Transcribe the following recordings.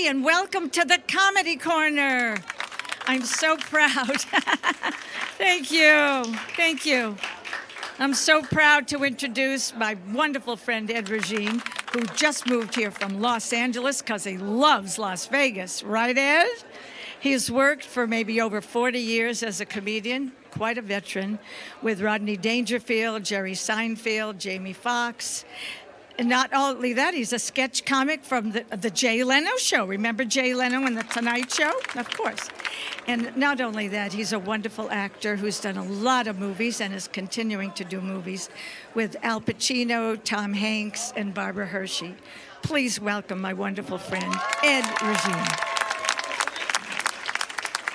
everybody, and welcome to the Comedy Corner. I'm so proud. Thank you. Thank you. I'm so proud to introduce my wonderful friend, Ed Regine, who just moved here from Los Angeles because he loves Las Vegas. Right, Ed? He's worked for maybe over 40 years as a comedian, quite a veteran, with Rodney Dangerfield, Jerry Seinfeld, Jamie Foxx. And not only that, he's a sketch comic from the Jay Leno show. Remember Jay Leno and The Tonight Show? Of course. And not only that, he's a wonderful actor who's done a lot of movies and is continuing to do movies with Al Pacino, Tom Hanks, and Barbara Hershey. Please welcome my wonderful friend, Ed Regine.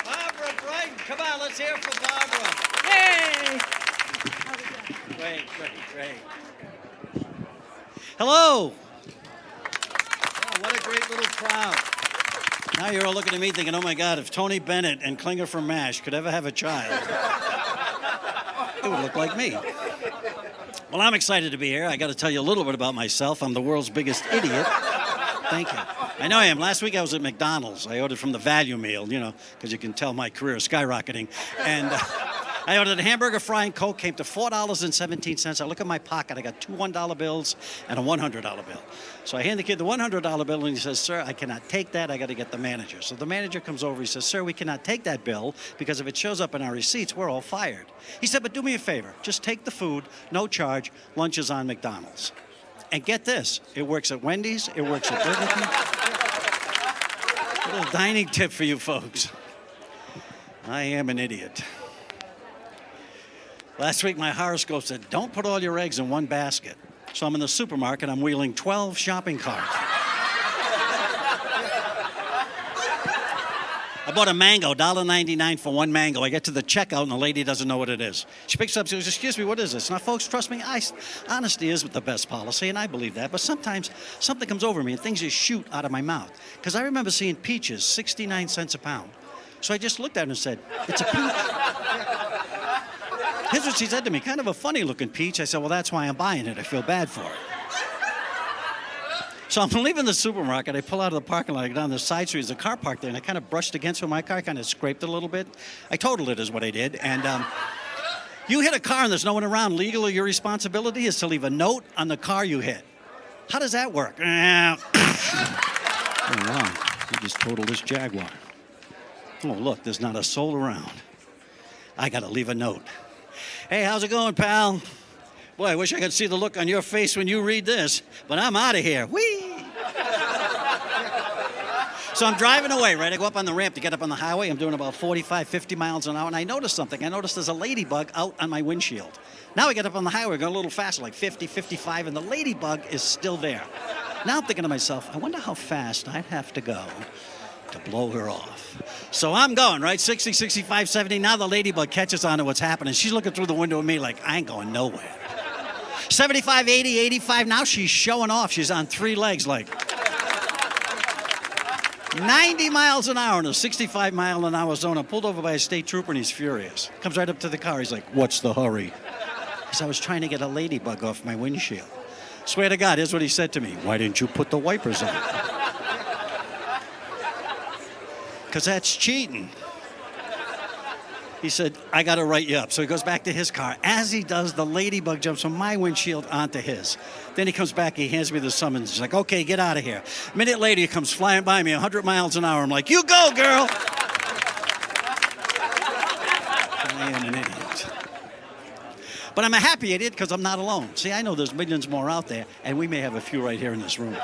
Barbara Brighton. Come on, let's hear for Barbara. Hey! Great. Hello. Oh, what a great little crowd. Now you're all looking at me thinking, oh my God, if Tony Bennett and Klinger from MASH could ever have a child, it would look like me. Well, I'm excited to be here. I got to tell you a little bit about myself. I'm the world's biggest idiot. Thank you. I know I am. Last week I was at McDonald's. I ordered from the value meal, because you can tell my career is skyrocketing. And I ordered a hamburger, fry, and Coke, came to $4.17. I look at my pocket. I got two $1 bills and a $100 bill. So I hand the kid the $100 bill, and he says, sir, I cannot take that. I got to get the manager. So the manager comes over. He says, sir, we cannot take that bill because if it shows up in our receipts, we're all fired. He said, but do me a favor. Just take the food, no charge. Lunch is on McDonald's. And get this, it works at Wendy's, it works at Burger King. A little dining tip for you folks. I am an idiot. Last week, my horoscope said, don't put all your eggs in one basket. So I'm in the supermarket, I'm wheeling 12 shopping carts. I bought a mango, $1.99 for one mango. I get to the checkout, and the lady doesn't know what it is. She picks up, she goes, excuse me, what is this? Now, folks, trust me, honesty is the best policy, and I believe that. But sometimes something comes over me, and things just shoot out of my mouth. Because I remember seeing peaches, 69 cents a pound. So I just looked at her and said, it's a peach. Here's what she said to me, kind of a funny-looking peach. I said, well, that's why I'm buying it. I feel bad for it. So I'm leaving the supermarket. I pull out of the parking lot. I go down the side street. There's a car parked there, and I kind of brushed against it with my car. I kind of scraped it a little bit. I totaled it is what I did. And you hit a car and there's no one around. Legally, your responsibility is to leave a note on the car you hit. How does that work? Oh, wow. I just totaled this Jaguar. Oh, look, there's not a soul around. I got to leave a note. Hey, how's it going, pal? Boy, I wish I could see the look on your face when you read this, but I'm out of here. Whee! So I'm driving away, right? I go up on the ramp to get up on the highway. I'm doing about 45, 50 miles an hour, and I notice something. I notice there's a ladybug out on my windshield. Now I get up on the highway, going a little faster, like 50, 55, and the ladybug is still there. Now I'm thinking to myself, I wonder how fast I'd have to go to blow her off. So I'm going, right? 60, 65, 70. Now the ladybug catches on to what's happening. She's looking through the window at me like, I ain't going nowhere. 75, 80, 85. Now she's showing off. She's on three legs like 90 miles an hour in a 65 mile an hour zone. I'm pulled over by a state trooper and he's furious. Comes right up to the car. He's like, what's the hurry? Because I was trying to get a ladybug off my windshield. Swear to God, here's what he said to me. Why didn't you put the wipers on? Because that's cheating. He said, I got to write you up. So he goes back to his car. As he does, the ladybug jumps from my windshield onto his. Then he comes back, he hands me the summons. He's like, okay, get out of here. A minute later, he comes flying by me 100 miles an hour. I'm like, you go, girl. I am an idiot. But I'm a happy idiot because I'm not alone. See, I know there's millions more out there, and we may have a few right here in this room.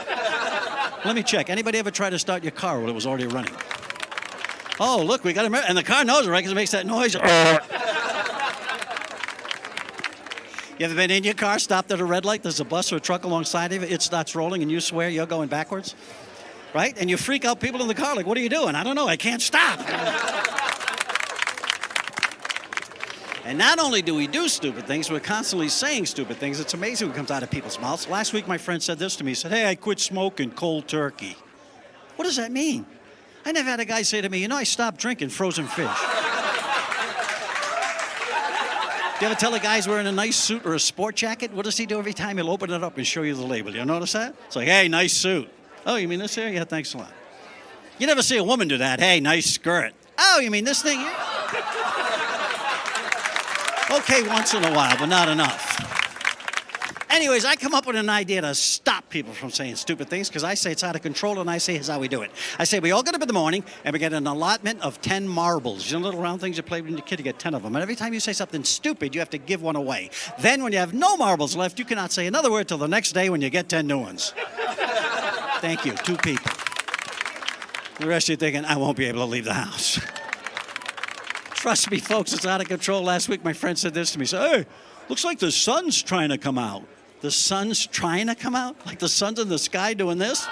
Let me check. Anybody ever try to start your car when it was already running? Oh, look, we got it. And the car knows it, right? Because it makes that noise. You ever been in your car, stopped at a red light, there's a bus or a truck alongside of it, it starts rolling, and you swear you're going backwards? Right? And you freak out people in the car like, what are you doing? I don't know. I can't stop. And not only do we do stupid things, we're constantly saying stupid things. It's amazing what comes out of people's mouths. Last week, my friend said this to me. He said, hey, I quit smoking cold turkey. What does that mean? I never had a guy say to me, I stopped drinking frozen fish. Do you ever tell a guy's wearing a nice suit or a sport jacket? What does he do every time? He'll open it up and show you the label. You notice that? It's like, hey, nice suit. Oh, you mean this here? Yeah, thanks a lot. You never see a woman do that. Hey, nice skirt. Oh, you mean this thing here? Okay, once in a while, but not enough. Anyways, I come up with an idea to stop people from saying stupid things because I say it's out of control, and I say here's how we do it. I say we all get up in the morning and we get an allotment of 10 marbles. You know, little round things you play when you're a kid, you get 10 of them. And every time you say something stupid, you have to give one away. Then when you have no marbles left, you cannot say another word till the next day when you get 10 new ones. Thank you, 2 people. The rest of you thinking, I won't be able to leave the house. Trust me, folks, it's out of control. Last week, my friend said this to me. He said, hey, looks like the sun's trying to come out. The sun's trying to come out? Like the sun's in the sky doing this?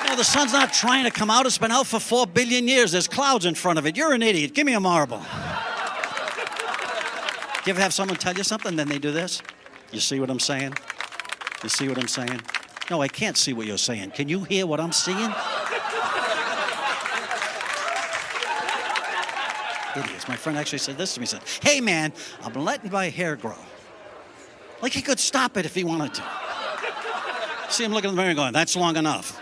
No, the sun's not trying to come out. It's been out for 4 billion years. There's clouds in front of it. You're an idiot. Give me a marble. You ever have someone tell you something, then they do this? You see what I'm saying? You see what I'm saying? No, I can't see what you're saying. Can you hear what I'm seeing? Idiots. My friend actually said this to me. He said, hey, man, I'm letting my hair grow. Like he could stop it if he wanted to. See him looking in the mirror and going, that's long enough.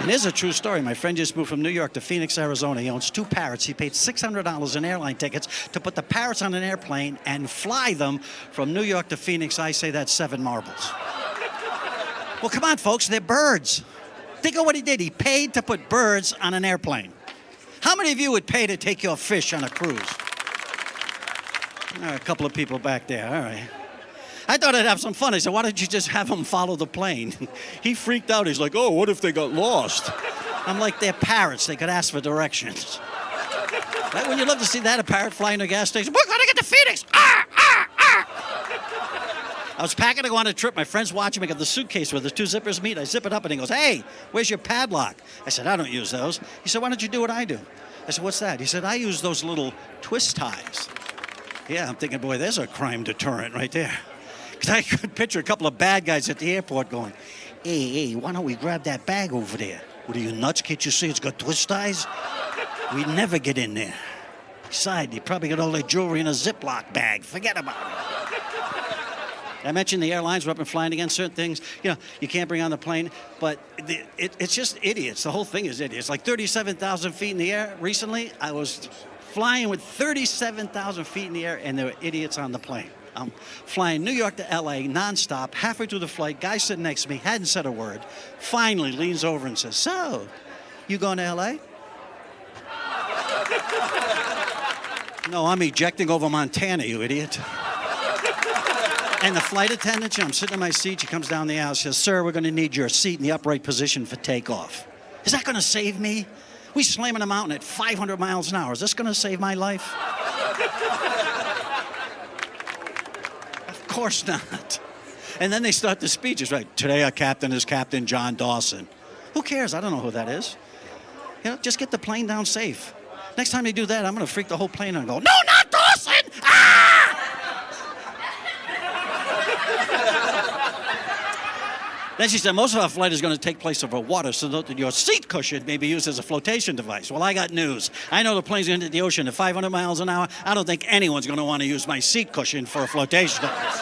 And here's a true story. My friend just moved from New York to Phoenix, Arizona. He owns 2 parrots. He paid $600 in airline tickets to put the parrots on an airplane and fly them from New York to Phoenix. I say that's 7 marbles. Well, come on, folks. They're birds. Think of what he did. He paid to put birds on an airplane. How many of you would pay to take your fish on a cruise? A couple of people back there. All right. I thought I'd have some fun. I said, why don't you just have them follow the plane? He freaked out. He's like, oh, what if they got lost? I'm like, they're parrots. They could ask for directions. Right? Wouldn't you love to see that? A parrot flying to a gas station. We're going to get to Phoenix. Ah, ah, ah. I was packing to go on a trip. My friend's watching me. I got the suitcase where the 2 zippers meet. I zip it up, and he goes, hey, where's your padlock? I said, I don't use those. He said, why don't you do what I do? I said, what's that? He said, I use those little twist ties. Yeah, I'm thinking, boy, there's a crime deterrent right there. Because I could picture a couple of bad guys at the airport going, hey, why don't we grab that bag over there? What are you, nuts? Can't you see it's got twist ties? We'd never get in there. Besides, you probably got all that jewelry in a Ziploc bag. Forget about it. I mentioned the airlines were up and flying again. Certain things, you know, you can't bring on the plane. But it's just idiots. The whole thing is idiots. Like 37,000 feet in the air recently, I was flying with 37,000 feet in the air, and there were idiots on the plane. I'm flying New York to L.A. nonstop. Halfway through the flight, guy sitting next to me hadn't said a word. Finally leans over and says, so, you going to L.A.? No, I'm ejecting over Montana, you idiot. And the flight attendant, I'm sitting in my seat. She comes down the aisle. She says, sir, we're going to need your seat in the upright position for takeoff. Is that going to save me? We slamming a mountain at 500 miles an hour. Is this going to save my life? Of course not. And then they start the speeches, right? Today our captain is Captain John Dawson. Who cares? I don't know who that is. You know, just get the plane down safe. Next time they do that, I'm going to freak the whole plane out and go, no, not Dawson! Ah! Then she said, most of our flight is going to take place over water, so that your seat cushion may be used as a flotation device. Well, I got news. I know the plane's going to hit the ocean at 500 miles an hour. I don't think anyone's going to want to use my seat cushion for a flotation device.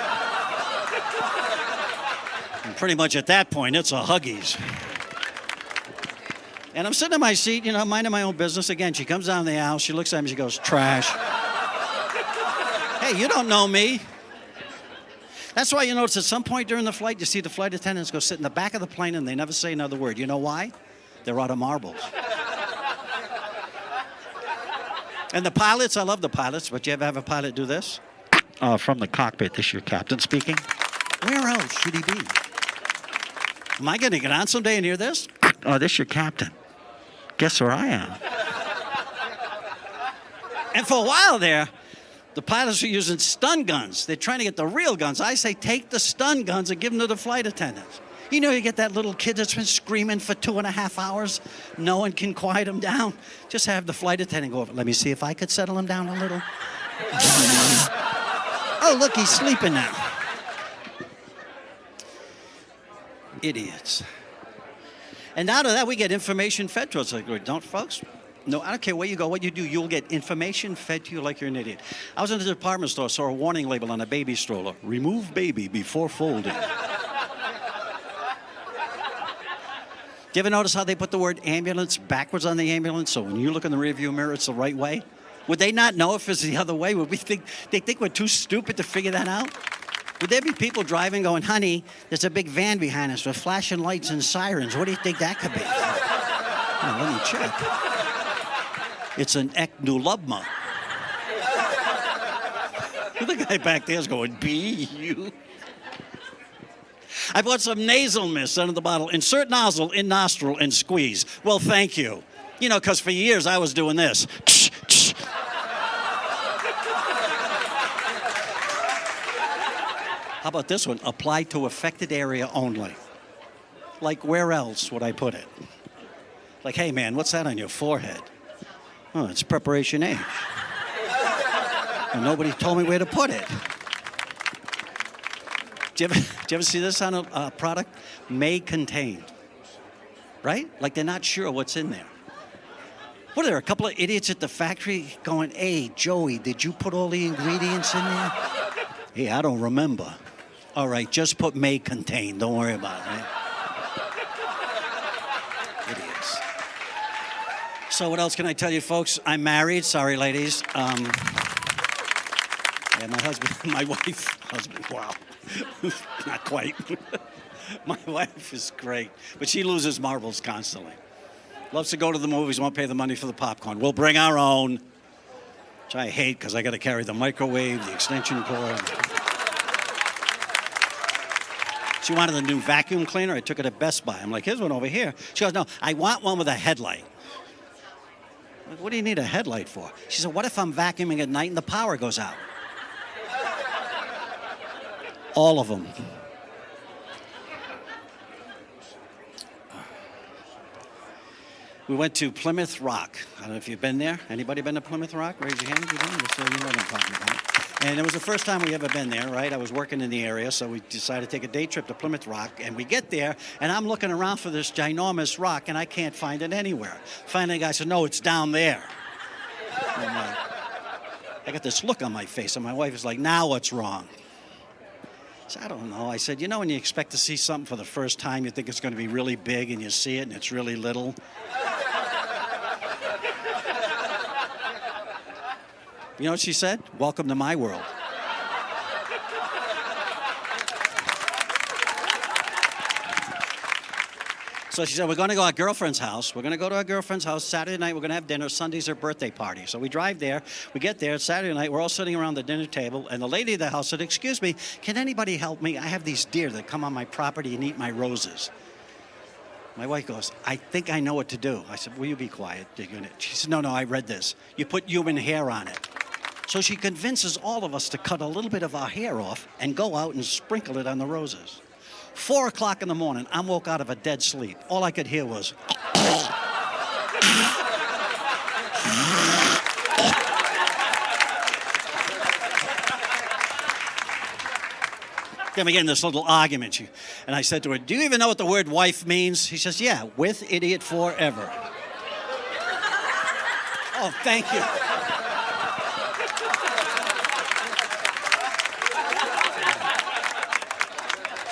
And pretty much at that point, it's a Huggies. And I'm sitting in my seat, you know, minding my own business. Again, she comes down the aisle. She looks at me. She goes, trash. Hey, you don't know me. That's why you notice at some point during the flight, you see the flight attendants go sit in the back of the plane and they never say another word. You know why? They're out of marbles. And the pilots, I love the pilots, but you ever have a pilot do this? From the cockpit, this is your captain speaking. Where else should he be? Am I going to get on someday and hear this? This is your captain. Guess where I am? And for a while there, the pilots are using stun guns. They're trying to get the real guns. I say take the stun guns and give them to the flight attendants. You know, you get that little kid that's been screaming for 2.5 hours. No one can quiet him down. Just have the flight attendant go over. Let me see if I could settle him down a little. Oh, look, he's sleeping now. Idiots. And out of that, we get information fed to us. Like, don't, folks? No, I don't care where you go, what you do, you'll get information fed to you like you're an idiot. I was in the department store, saw a warning label on a baby stroller. Remove baby before folding. you ever notice how they put the word ambulance backwards on the ambulance, so when you look in the rearview mirror, it's the right way? Would they not know if it's the other way? Would we think they think we're too stupid to figure that out? Would there be people driving going, honey, there's a big van behind us with flashing lights and sirens. What do you think that could be? Oh, let me check. It's an eknulubma. The guy back there's going, B-U. I bought some nasal mist under the bottle. Insert nozzle in nostril and squeeze. Well, thank you. You know, because for years I was doing this. How about this one? Apply to affected area only. Like, where else would I put it? Like, hey, man, what's that on your forehead? Oh, it's Preparation H. And nobody told me where to put it. Do you ever see this on a product? May contain. Right? Like they're not sure what's in there. What are there, a couple of idiots at the factory going, hey, Joey, did you put all the ingredients in there? Hey, I don't remember. All right, just put may contain. Don't worry about it, right? Idiots. So what else can I tell you, folks? I'm married. Sorry, ladies. Yeah, my husband, wow. Not quite. My wife is great, but she loses marbles constantly. Loves to go to the movies, won't pay the money for the popcorn. We'll bring our own, which I hate because I got to carry the microwave, the extension cord. She wanted a new vacuum cleaner. I took it at Best Buy. I'm like, here's one over here. She goes, no, I want one with a headlight. I'm like, what do you need a headlight for? She said, what if I'm vacuuming at night and the power goes out? All of them. We went to Plymouth Rock. I don't know if you've been there. Anybody been to Plymouth Rock? Raise your hand if you've been. So you know what I'm talking about. And it was the first time we ever been there, right? I was working in the area, so we decided to take a day trip to Plymouth Rock. And we get there, and I'm looking around for this ginormous rock, and I can't find it anywhere. Finally, the guy said, no, it's down there. And I'm like, I got this look on my face, and my wife is like, now what's wrong? I said, I don't know. I said, you know when you expect to see something for the first time, you think it's going to be really big, and you see it, and it's really little? You know what she said? Welcome to my world. So she said, we're going to go to our girlfriend's house. We're going to go to our girlfriend's house. Saturday night, we're going to have dinner. Sunday's her birthday party. So we drive there. We get there. Saturday night, we're all sitting around the dinner table. And the lady of the house said, excuse me, can anybody help me? I have these deer that come on my property and eat my roses. My wife goes, I think I know what to do. I said, will you be quiet? She said, no, I read this. You put human hair on it. So she convinces all of us to cut a little bit of our hair off and go out and sprinkle it on the roses. 4 o'clock in the morning, I woke out of a dead sleep. All I could hear was... Then we get in this little argument. And I said to her, do you even know what the word wife means? She says, yeah, with idiot forever. Oh, thank you.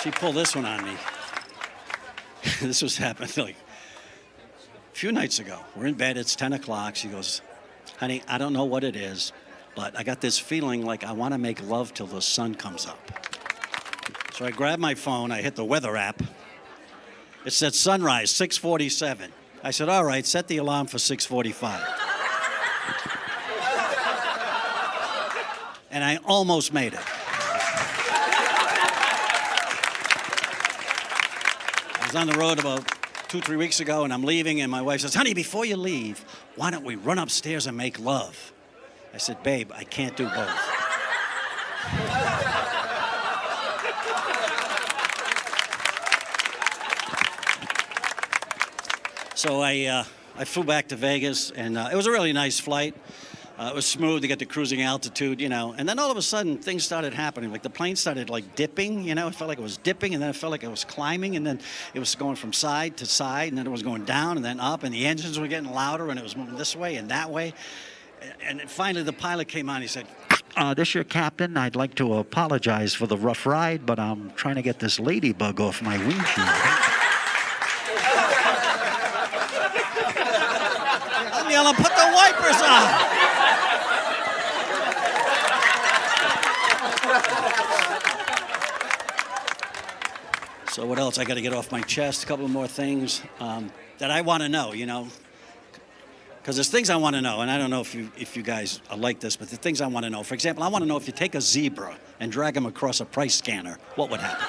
She pulled this one on me. This was happening like a few nights ago. We're in bed, it's 10 o'clock. She goes, honey, I don't know what it is, but I got this feeling like I want to make love till the sun comes up. So I grabbed my phone, I hit the weather app. It said sunrise, 6:47. I said, all right, set the alarm for 6:45. And I almost made it. I was on the road about 2-3 weeks ago, and I'm leaving, and my wife says, honey, before you leave, why don't we run upstairs and make love? I said, babe, I can't do both. So I flew back to Vegas, and it was a really nice flight. It was smooth to get to cruising altitude, you know. And then all of a sudden, things started happening. Like the plane started like dipping, you know. It felt like it was dipping, and then it felt like it was climbing, and then it was going from side to side, and then it was going down and then up, and the engines were getting louder, and it was moving this way and that way. And finally, the pilot came on. He said, this is your captain. I'd like to apologize for the rough ride, but I'm trying to get this ladybug off my windshield. I'm yelling, put the wipers on. So what else? I got to get off my chest. A couple more things that I want to know, you know. Because there's things I want to know, and I don't know if you guys are like this, but the things I want to know. For example, I want to know if you take a zebra and drag him across a price scanner, what would happen?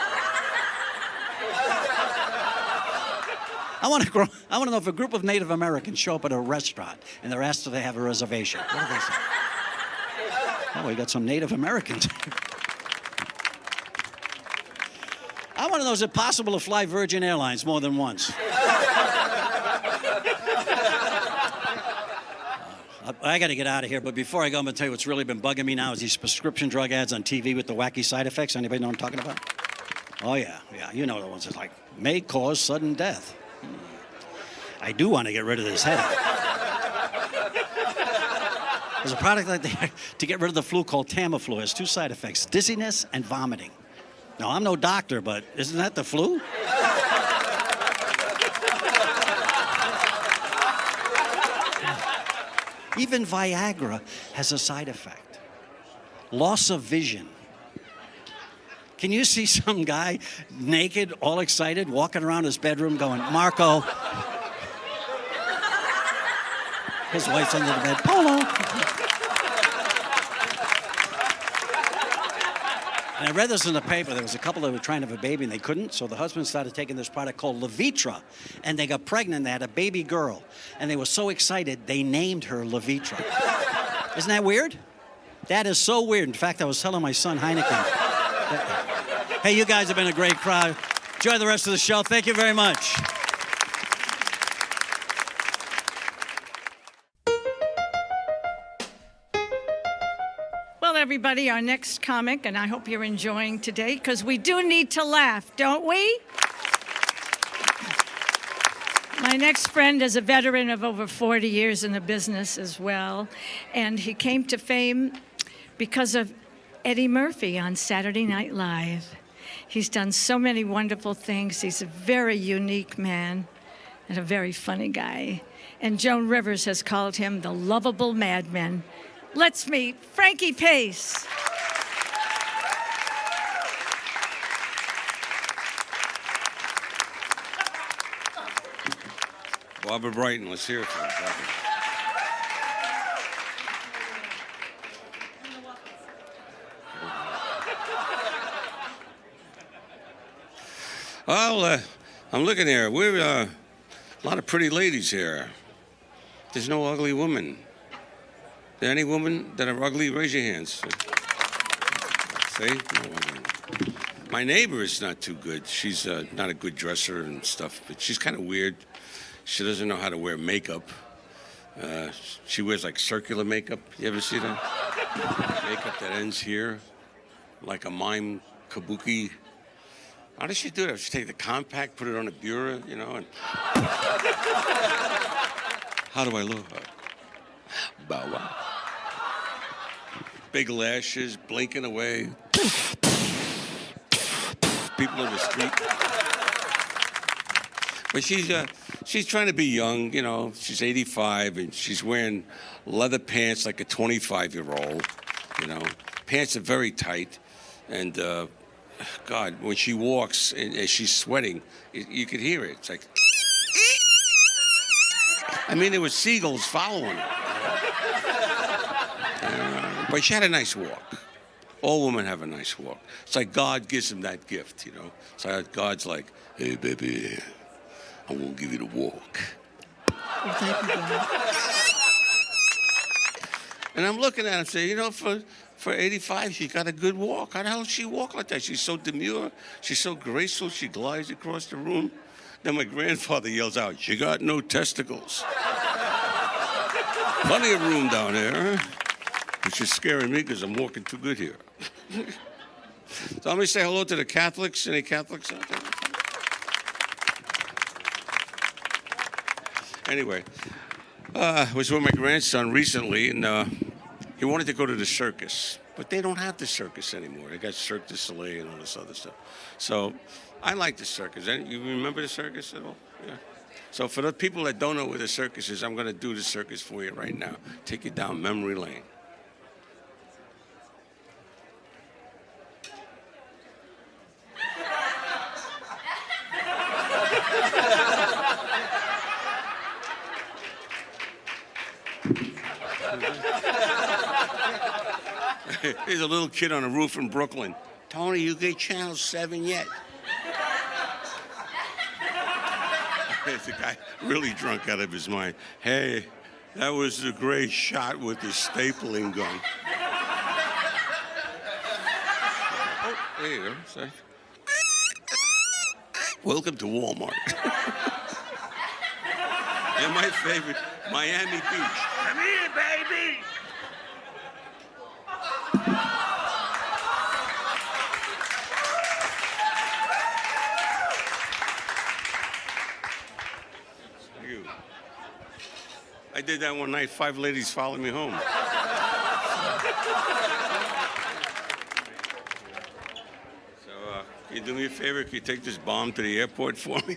I want to know if a group of Native Americans show up at a restaurant and they're asked if they have a reservation. What do they say? Oh, we got some Native Americans. I want to know, is it possible to fly Virgin Airlines more than once? I got to get out of here, but before I go, I'm going to tell you what's really been bugging me now is these prescription drug ads on TV with the wacky side effects. Anybody know what I'm talking about? Oh, yeah, you know the ones that's like, may cause sudden death. I do want to get rid of this headache. There's a product like that to get rid of the flu called Tamiflu. It has 2 side effects, dizziness and vomiting. Now, I'm no doctor, but isn't that the flu? Even Viagra has a side effect. Loss of vision. Can you see some guy naked, all excited, walking around his bedroom going, Marco. His wife's under the bed, Polo. And I read this in the paper. There was a couple that were trying to have a baby and they couldn't, so the husband started taking this product called Levitra, and they got pregnant. They had a baby girl, and they were so excited they named her Levitra. Isn't that weird? That is so weird. In fact, I was telling my son Heineken. Hey, you guys have been a great crowd. Enjoy the rest of the show. Thank you very much. Well, everybody, our next comic, and I hope you're enjoying today, because we do need to laugh, don't we? My next friend is a veteran of over 40 years in the business as well, and he came to fame because of Eddie Murphy on Saturday Night Live. He's done so many wonderful things. He's a very unique man and a very funny guy. And Joan Rivers has called him the lovable madman. Let's meet Frankie Pace. Barbara Brighton, let's hear it for her. Well, I'm looking here. We're a lot of pretty ladies here. There's no ugly woman. There any women that are ugly? Raise your hands. See? No. My neighbor is not too good. She's not a good dresser and stuff, but she's kind of weird. She doesn't know how to wear makeup. She wears like circular makeup. You ever see that? Makeup that ends here, like a mime kabuki. How does she do that? She take the compact, put it on a bureau, you know, and how do I look? Bow wow. Big lashes, blinking away. People in the street. But she's trying to be young, you know. She's 85 and she's wearing leather pants like a 25-year-old, you know. Pants are very tight, and God, when she walks and she's sweating, you could hear it. It's like, I mean, there were seagulls following her. But she had a nice walk. All women have a nice walk. It's like God gives them that gift, you know. It's like God's like, hey, baby, I'm going to give you the walk. Well, thank you, God. And I'm looking at her and saying, you know, for 85, she got a good walk. How the hell does she walk like that? She's so demure. She's so graceful. She glides across the room. Then my grandfather yells out, "She got no testicles." Plenty of room down there, which is scaring me because I'm walking too good here. So let me say hello to the Catholics. Any Catholics out there? Anyway, I was with my grandson recently, and he wanted to go to the circus, but they don't have the circus anymore. They got Cirque du Soleil and all this other stuff. So I like the circus. You remember the circus at all? Yeah. So for the people that don't know where the circus is, I'm going to do the circus for you right now. Take you down memory lane. There's a little kid on a roof in Brooklyn. Tony, you get Channel 7 yet? There's a guy really drunk out of his mind. Hey, that was a great shot with the stapling gun. Oh, there you go. Sorry. Welcome to Walmart. And my favorite, Miami Beach. Come here, baby. I did that one night. 5 ladies followed me home. So, can you do me a favor? Can you take this bomb to the airport for me?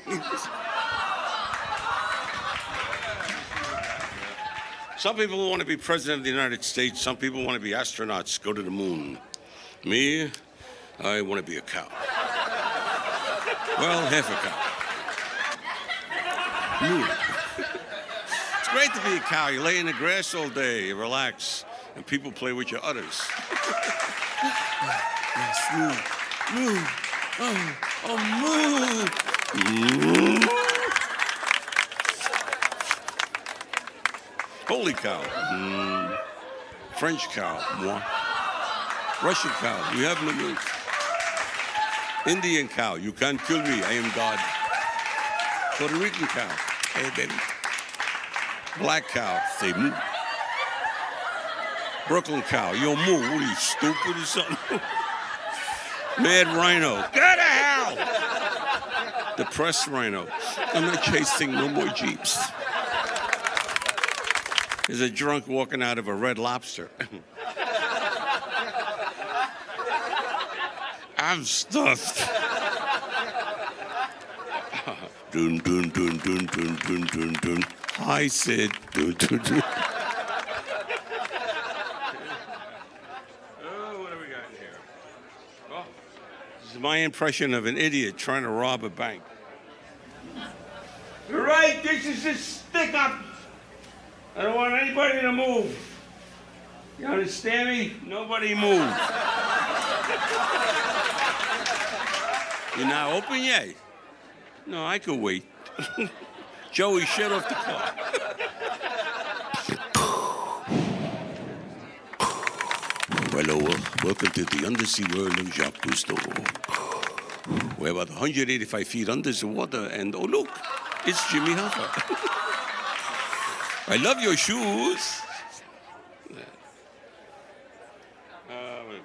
Some people want to be president of the United States. Some people want to be astronauts, go to the moon. Me, I want to be a cow. Well, half a cow. Moo. It's great to be a cow. You lay in the grass all day, you relax, and people play with your udders. Yes, moo, moo, oh, moo. Holy cow. French cow. Moi. Russian cow. You have no milk. Indian cow. You can't kill me. I am God. Puerto Rican cow. Hey, baby. Black cow. Say moo. Brooklyn cow. Yo, moo. What are you, stupid or something? Mad rhino. Go to hell. Depressed rhino. I'm not chasing no more Jeeps. There's a drunk walking out of a Red Lobster. I'm stuffed. Dun, dun, dun, dun, dun, dun, dun, dun. I said, dun, dun, dun. Oh, what have we got in here? Oh, this is my impression of an idiot trying to rob a bank. You're right, this is a stick-up. I don't want anybody to move. You understand me? Nobody move. You're not open yet? No, I could wait. Joey, shut off the car. Hello, welcome to the undersea world of Jacques Cousteau. We're about 185 feet under the water, and oh look, it's Jimmy Hoffa. I love your shoes. Oh, my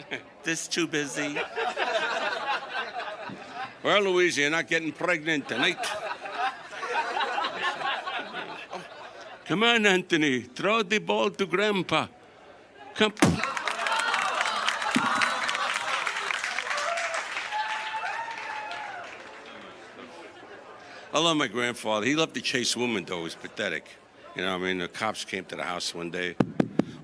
God. This too busy. Well, Louise, you're not getting pregnant tonight. Oh. Come on, Anthony. Throw the ball to Grandpa. Come. I love my grandfather. He loved to chase women, though. It was pathetic. You know, I mean, the cops came to the house one day.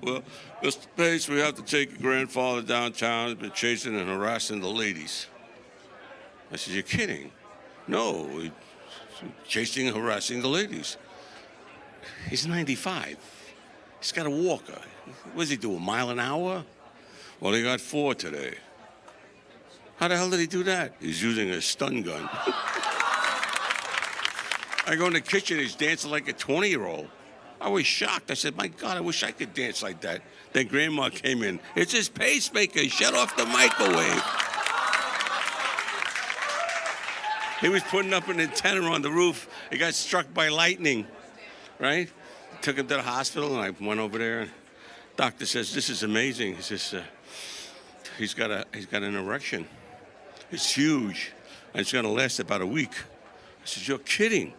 Well, Mr. Pace, we have to take your grandfather downtown. He's been chasing and harassing the ladies. I said, you're kidding. No, he's chasing and harassing the ladies. He's 95. He's got a walker. What does he do, a mile an hour? Well, he got 4 today. How the hell did he do that? He's using a stun gun. I go in the kitchen, he's dancing like a 20-year-old. I was shocked. I said, my God, I wish I could dance like that. Then Grandma came in. It's his pacemaker. Shut off the microwave. He was putting up an antenna on the roof. He got struck by lightning, right? Took him to the hospital, and I went over there. And doctor says, this is amazing. He says, he's got an erection. It's huge, and it's going to last about a week. I said, you're kidding.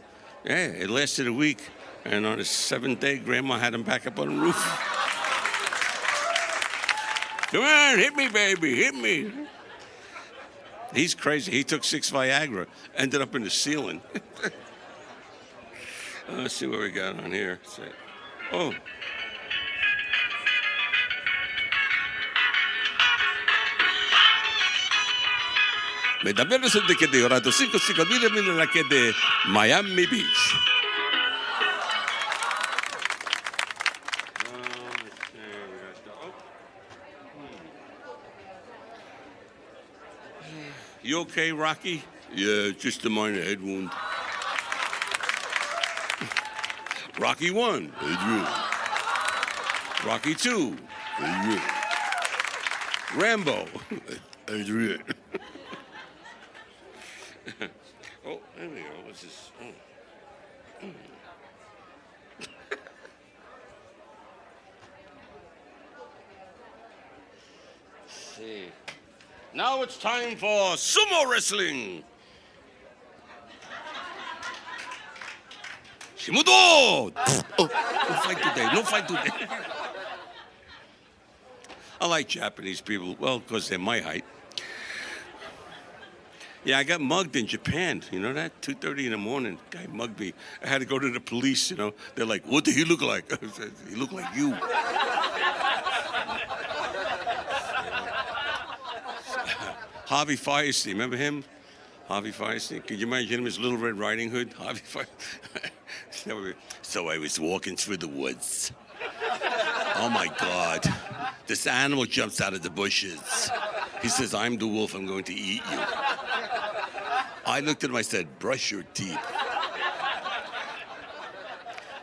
Yeah, it lasted a week. And on the 7th day, Grandma had him back up on the roof. Come on, hit me, baby, hit me. He's crazy. He took 6 Viagra, ended up in the ceiling. Let's see what we got on here. Oh. Medabelo sa dekade orato 5 la de Miami Beach. You okay, Rocky? Yeah, just a minor head wound. Rocky 1, Adrian. Rocky 2, Adrian. Rambo, Adrian. Oh, there we go. What's this? Oh. Let's see. Now it's time for sumo wrestling. Shimudo! Oh, no fight today. No fight today. I like Japanese people. Well, because they're my height. Yeah, I got mugged in Japan. You know that? 2:30 in the morning, guy mugged me. I had to go to the police, you know. They're like, what did he look like? I said, he looked like you. Harvey Firestein, remember him? Harvey Firestein. Could you imagine him as Little Red Riding Hood? Harvey Firestein. So I was walking through the woods. Oh my God. This animal jumps out of the bushes. He says, I'm the wolf, I'm going to eat you. I looked at him, I said, brush your teeth.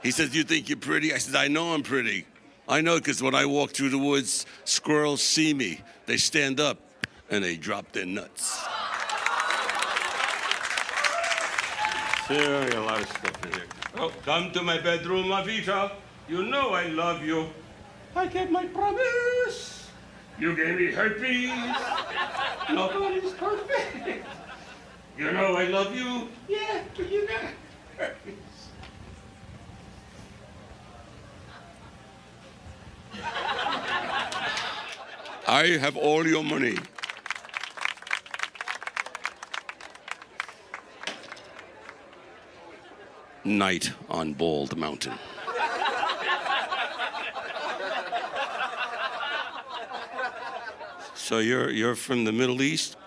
He says, you think you're pretty? I said, I know I'm pretty. I know, because when I walk through the woods, squirrels see me. They stand up and they drop their nuts. There are a lot of stuff in here. Oh, come to my bedroom, Avita. You know I love you. I kept my promise. You gave me herpes. Nobody's perfect. You know I love you. Yeah, but you got herpes. I have all your money. Night on Bald Mountain. So you're from the Middle East?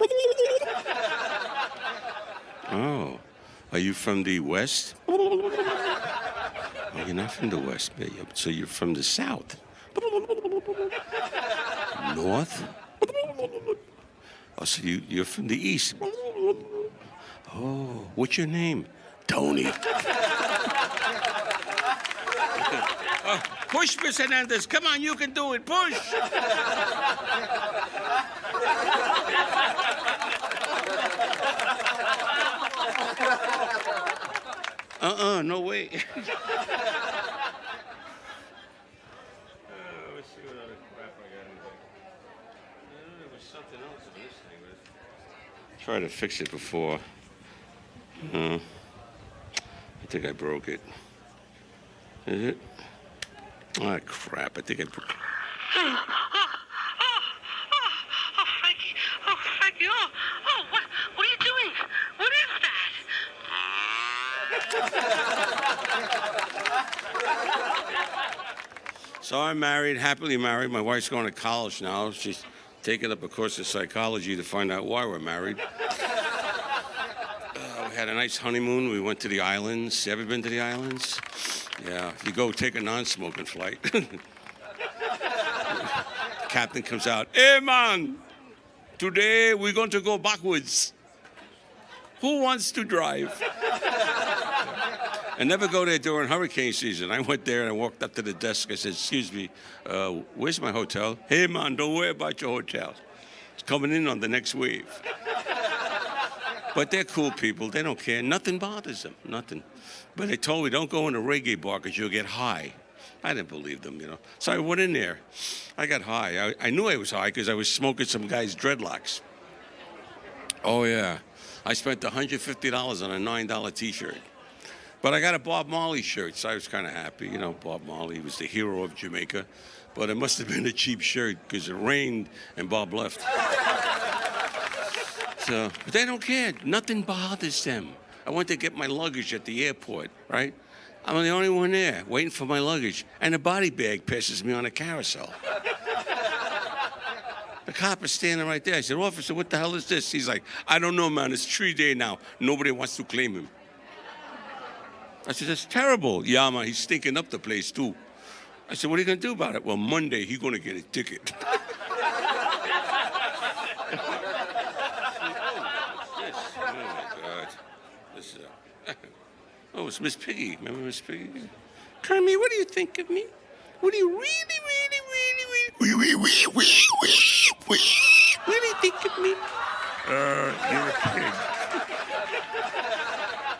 Oh, are you from the West? Oh, you're not from the West, so you're from the South. North? Oh, so you're from the East. Oh, what's your name? Tony. Push, Miss Hernandez. Come on, you can do it. Push. No way. Let's see what other crap I got in here. There was something else in this thing. Try to fix it before. I think I broke it. Is it? Ah, crap. I think I broke it. Frankie. Oh, Frankie. What are you doing? What is that? So I'm married, happily married. My wife's going to college now. She's taking up a course of psychology to find out why we're married. We had a nice honeymoon. We went to the islands. You ever been to the islands? Yeah. You go take a non-smoking flight. Captain comes out. Hey, man. Today we're going to go backwards. Who wants to drive? And never go there during hurricane season. I went there and I walked up to the desk. I said, excuse me, where's my hotel? Hey, man, don't worry about your hotel. It's coming in on the next wave. But they're cool people. They don't care. Nothing bothers them. Nothing. But they told me, don't go in a reggae bar because you'll get high. I didn't believe them, you know. So I went in there. I got high. I knew I was high because I was smoking some guy's dreadlocks. Oh, yeah. I spent $150 on a $9 T-shirt. But I got a Bob Marley shirt, so I was kind of happy. You know, Bob Marley was the hero of Jamaica. But it must have been a cheap shirt because it rained and Bob left. But they don't care. Nothing bothers them. I went to get my luggage at the airport, right? I'm the only one there waiting for my luggage, and a body bag passes me on a carousel. The cop is standing right there. I said, "Officer, what the hell is this?" He's like, "I don't know, man. It's 3 days now. Nobody wants to claim him." I said, "That's terrible." "Yeah, man, he's stinking up the place, too." I said, "What are you going to do about it?" "Well, Monday, he's going to get a ticket." Oh, it's Miss Piggy. Remember Miss Piggy? "Kermie, what do you think of me? What do you really think of me?" You're a pig.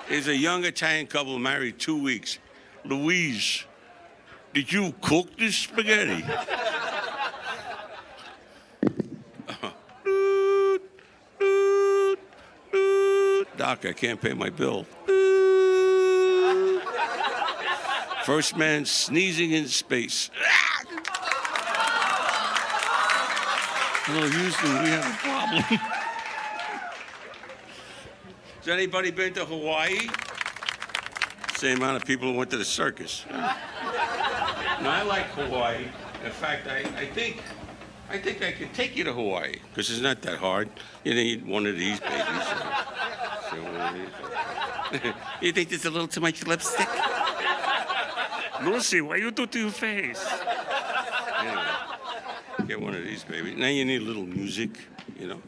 There's a young Italian couple married 2 weeks. "Louise, did you cook this spaghetti?" "Doc, I can't pay my bill." First man sneezing in space. "Hello, Houston, we have a problem." Has anybody been to Hawaii? Same amount of people who went to the circus. No, I like Hawaii. In fact, I think I could take you to Hawaii because it's not that hard. You need one of these babies. You think there's a little too much lipstick? "Lucy, what you do to your face?" Anyway, get one of these, baby. Now you need a little music, you know.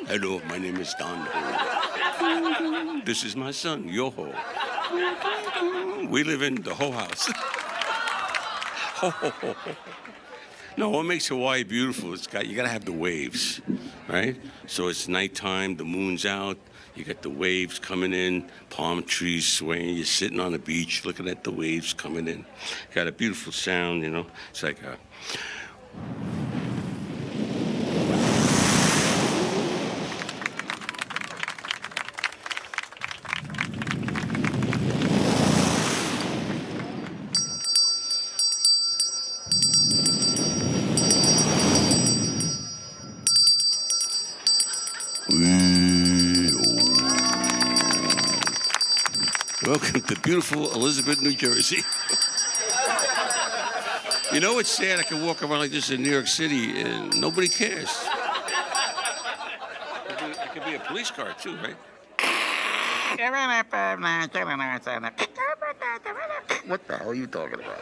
"Hello, my name is Don Ho. This is my son, Yoho. We live in the Ho house." Ho, ho, ho, ho. No, what makes Hawaii beautiful is you gotta have the waves, right? So it's nighttime, the moon's out, you got the waves coming in, palm trees swaying, you're sitting on the beach looking at the waves coming in. Got a beautiful sound, you know. It's like a... Welcome to beautiful Elizabeth, New Jersey. You know what's sad? I can walk around like this in New York City and nobody cares. It could be a police car too, right? What the hell are you talking about?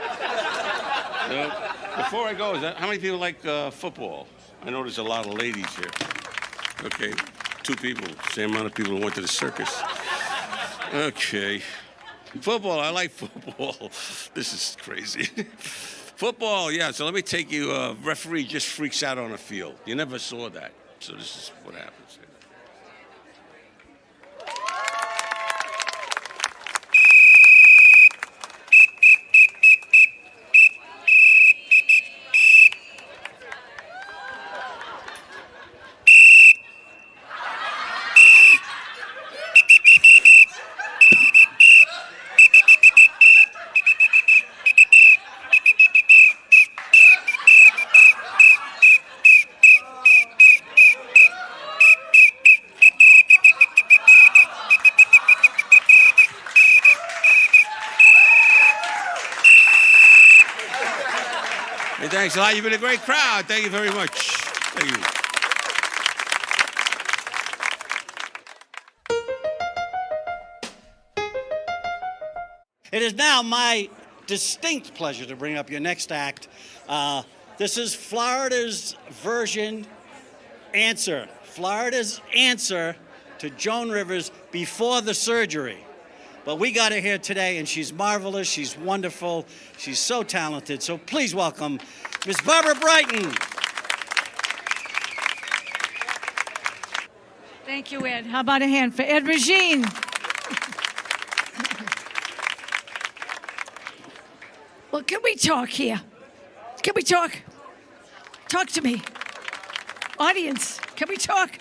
Before I go, how many people like football? I know there's a lot of ladies here. Okay, 2 people, same amount of people who went to the circus. Okay. Football, I like football. This is crazy. Football, yeah, so let me take you, referee just freaks out on a field. You never saw that, so this is what happens. Hey, thanks a lot. You've been a great crowd. Thank you very much. Thank you. It is now my distinct pleasure to bring up your next act. This is Florida's answer to Joan Rivers before the surgery. But we got her here today, and she's marvelous, she's wonderful, she's so talented. So please welcome Miss Barbara Brighton. Thank you, Ed. How about a hand for Ed Regine? Well, can we talk here? Can we talk? Talk to me. Audience, can we talk?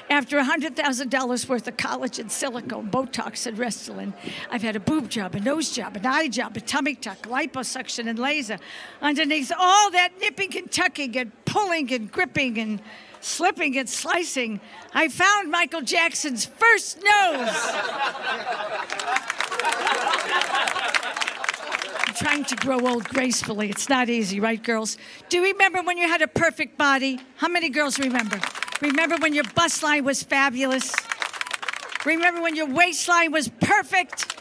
After $100,000 worth of collagen, silicone, Botox, and Restylane, I've had a boob job, a nose job, an eye job, a tummy tuck, liposuction, and laser. Underneath all that nipping and tucking and pulling and gripping and slipping and slicing, I found Michael Jackson's first nose. I'm trying to grow old gracefully. It's not easy, right, girls? Do you remember when you had a perfect body? How many girls remember? Remember when your bust line was fabulous? Remember when your waistline was perfect?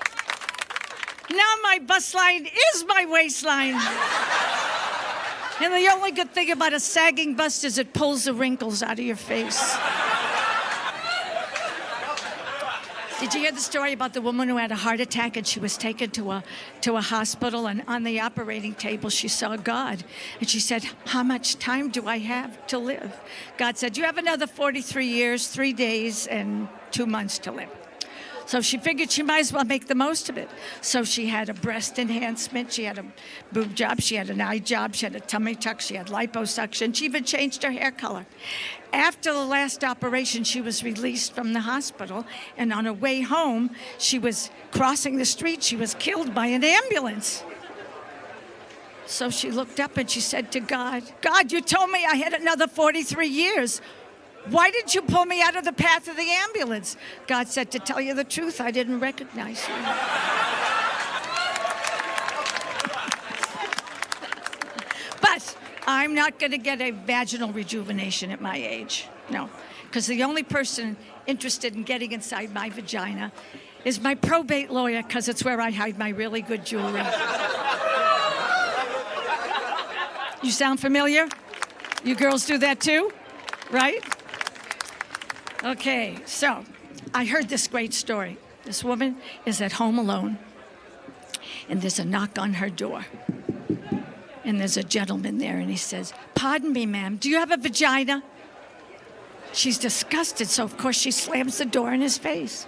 Now my bust line is my waistline. And the only good thing about a sagging bust is it pulls the wrinkles out of your face. Did you hear the story about the woman who had a heart attack and she was taken to a hospital, and on the operating table she saw God and she said, "How much time do I have to live?" God said, "You have another 43 years, 3 days, and 2 months to live." So she figured she might as well make the most of it. So she had a breast enhancement, she had a boob job, she had an eye job, she had a tummy tuck, she had liposuction, she even changed her hair color. After the last operation, she was released from the hospital, and on her way home, she was crossing the street, she was killed by an ambulance. So she looked up and she said to God, "God, you told me I had another 43 years. Why did you pull me out of the path of the ambulance?" God said, "To tell you the truth, I didn't recognize you." But I'm not going to get a vaginal rejuvenation at my age. No, because the only person interested in getting inside my vagina is my probate lawyer, because it's where I hide my really good jewelry. You sound familiar? You girls do that too, right? Okay, so I heard this great story. This woman is at home alone, and there's a knock on her door. And there's a gentleman there, and he says, "Pardon me, ma'am, do you have a vagina?" She's disgusted, so of course she slams the door in his face.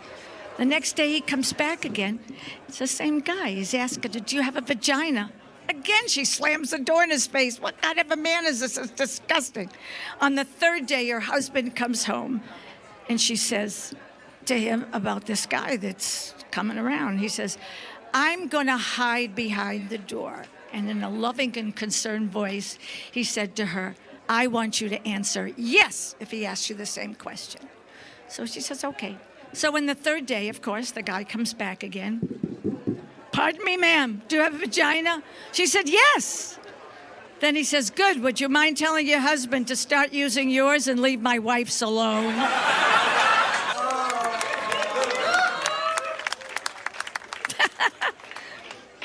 The next day he comes back again. It's the same guy. He's asking her, "Do you have a vagina?" Again, she slams the door in his face. What kind of a man is this? It's disgusting. On the third day, her husband comes home, and she says to him about this guy that's coming around. He says, "I'm going to hide behind the door." And in a loving and concerned voice, he said to her, "I want you to answer yes if he asks you the same question." So she says, "Okay." So in the third day, of course, the guy comes back again. "Pardon me, ma'am, do you have a vagina?" She said, "Yes." Then he says, "Good, would you mind telling your husband to start using yours and leave my wife's alone?"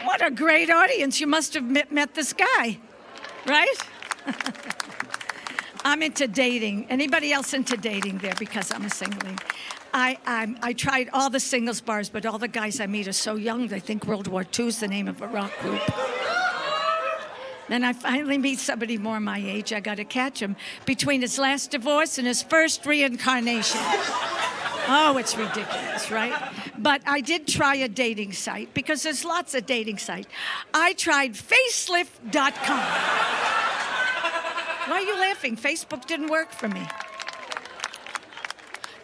What a great audience. You must have met this guy, right? I'm into dating. Anybody else into dating there? Because I'm a singling. I tried all the singles bars, but all the guys I meet are so young, they think World War II is the name of a rock group. Then I finally meet somebody more my age. I got to catch him between his last divorce and his first reincarnation. Oh, it's ridiculous, right? But I did try a dating site, because there's lots of dating sites. I tried facelift.com. Why are you laughing? Facebook didn't work for me.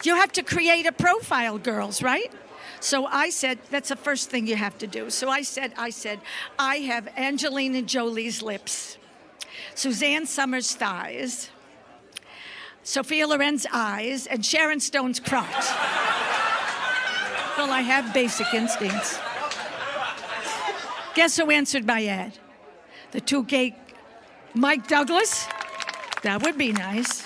You have to create a profile, girls, right? So I said, that's the first thing you have to do. So I said, I have Angelina Jolie's lips, Suzanne Summers' thighs, Sophia Loren's eyes, and Sharon Stone's crotch. Well, I have basic instincts. Guess who answered my ad? The two gay Mike Douglas? That would be nice.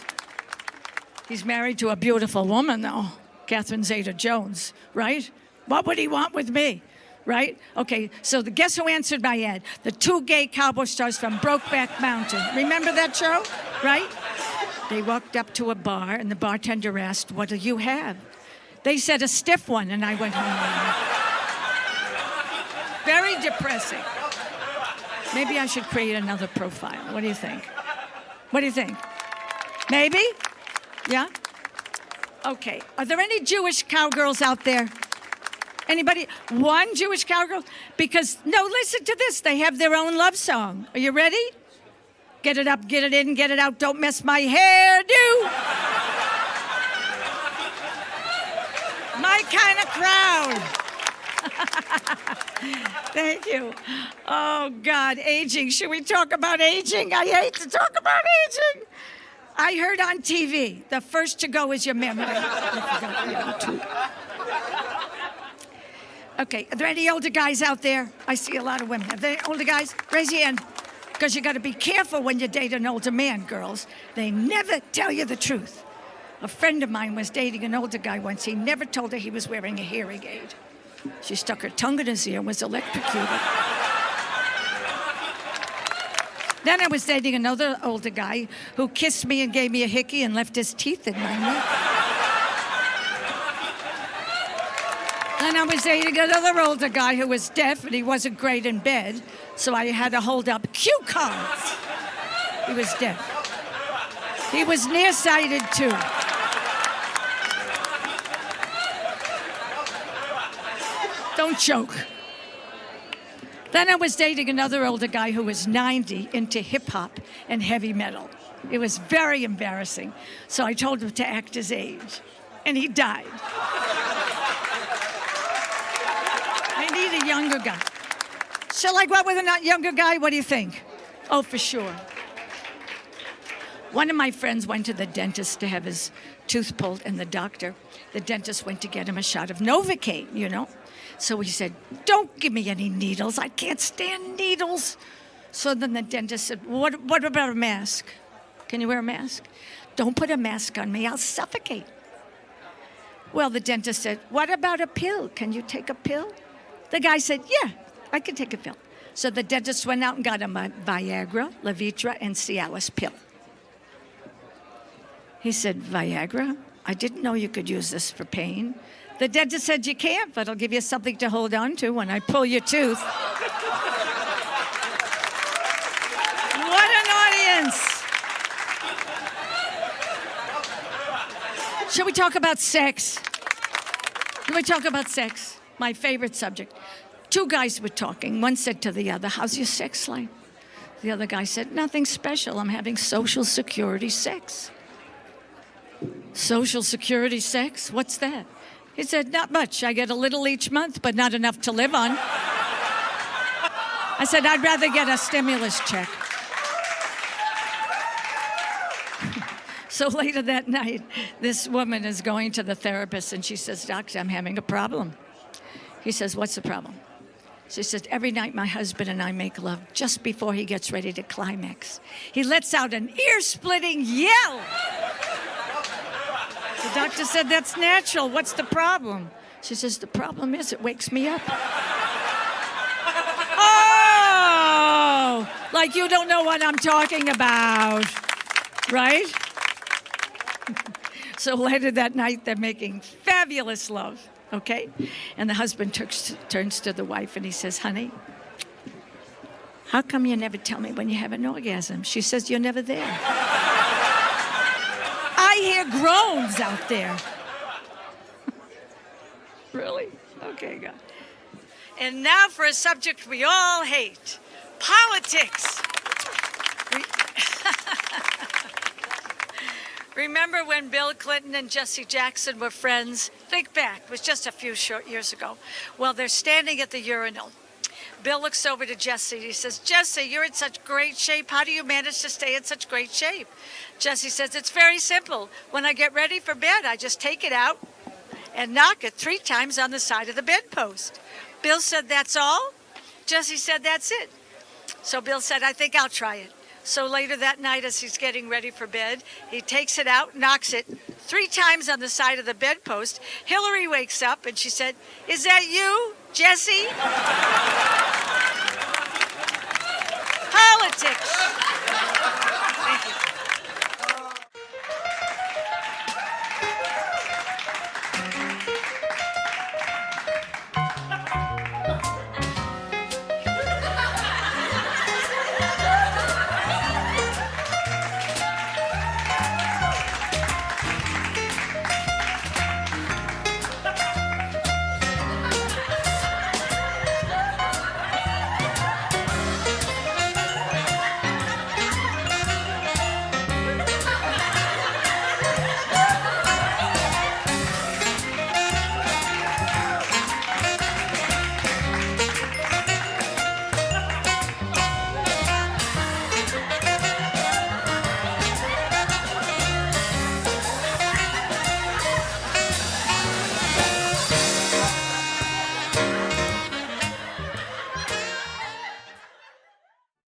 He's married to a beautiful woman, though, Catherine Zeta-Jones, right? What would he want with me, right? Okay, so guess who answered my ad? The two gay cowboy stars from Brokeback Mountain. Remember that show, right? They walked up to a bar, and the bartender asked, "What do you have?" They said, "A stiff one," and I went home. Very depressing. Maybe I should create another profile. What do you think? What do you think? Maybe? Yeah? Okay. Are there any Jewish cowgirls out there? Anybody? One Jewish cowgirl? Because, no, listen to this. They have their own love song. Are you ready? Get it up, get it in, get it out. Don't mess my hairdo. kind of crowd. Thank you. Oh, God, aging. Should we talk about aging? I hate to talk about aging. I heard on TV, the first to go is your memory. I forgot the other two. Okay, are there any older guys out there? I see a lot of women. Are there older guys? Raise your hand. Because you got to be careful when you date an older man, girls. They never tell you the truth. A friend of mine was dating an older guy once. He never told her he was wearing a hearing aid. She stuck her tongue in his ear and was electrocuted. Then I was dating another older guy who kissed me and gave me a hickey and left his teeth in my neck. Then I was dating another older guy who was deaf and he wasn't great in bed, so I had to hold up cue cards. He was deaf. He was nearsighted too. Don't choke. Then I was dating another older guy who was 90 into hip hop and heavy metal. It was very embarrassing. So I told him to act his age. And he died. I need a younger guy. Shall I go out with a younger guy? What do you think? Oh, for sure. One of my friends went to the dentist to have his tooth pulled, and the dentist went to get him a shot of Novocaine, you know. So he said, don't give me any needles. I can't stand needles. So then the dentist said, what about a mask? Can you wear a mask? Don't put a mask on me. I'll suffocate. Well, the dentist said, what about a pill? Can you take a pill? The guy said, yeah, I can take a pill. So the dentist went out and got him a Viagra, Levitra, and Cialis pill. He said, Viagra? I didn't know you could use this for pain. The dentist said, you can't, but I'll give you something to hold on to when I pull your tooth. What an audience. Shall we talk about sex? Shall we talk about sex? My favorite subject. Two guys were talking. One said to the other, how's your sex life? The other guy said, nothing special. I'm having Social Security sex. Social Security sex? What's that? He said, not much. I get a little each month, but not enough to live on. I said, I'd rather get a stimulus check. So later that night, this woman is going to the therapist, and she says, Doctor, I'm having a problem. He says, what's the problem? She says, every night my husband and I make love just before he gets ready to climax. He lets out an ear-splitting yell. The doctor said, that's natural. What's the problem? She says, the problem is it wakes me up. Oh, like you don't know what I'm talking about, right? So later that night, they're making fabulous love, okay? And the husband turns to the wife and he says, honey, how come you never tell me when you have an orgasm? She says, you're never there. I hear groans out there. Really? Okay, God. And now for a subject we all hate, politics. Remember when Bill Clinton and Jesse Jackson were friends? Think back, it was just a few short years ago. Well, they're standing at the urinal. Bill looks over to Jesse. He says, Jesse, you're in such great shape. How do you manage to stay in such great shape? Jesse says, it's very simple. When I get ready for bed, I just take it out and knock it 3 times on the side of the bedpost. Bill said, that's all? Jesse said, that's it. So Bill said, I think I'll try it. So later that night, as he's getting ready for bed, he takes it out, knocks it 3 times on the side of the bedpost. Hillary wakes up and she said, is that you, Jesse? Politics.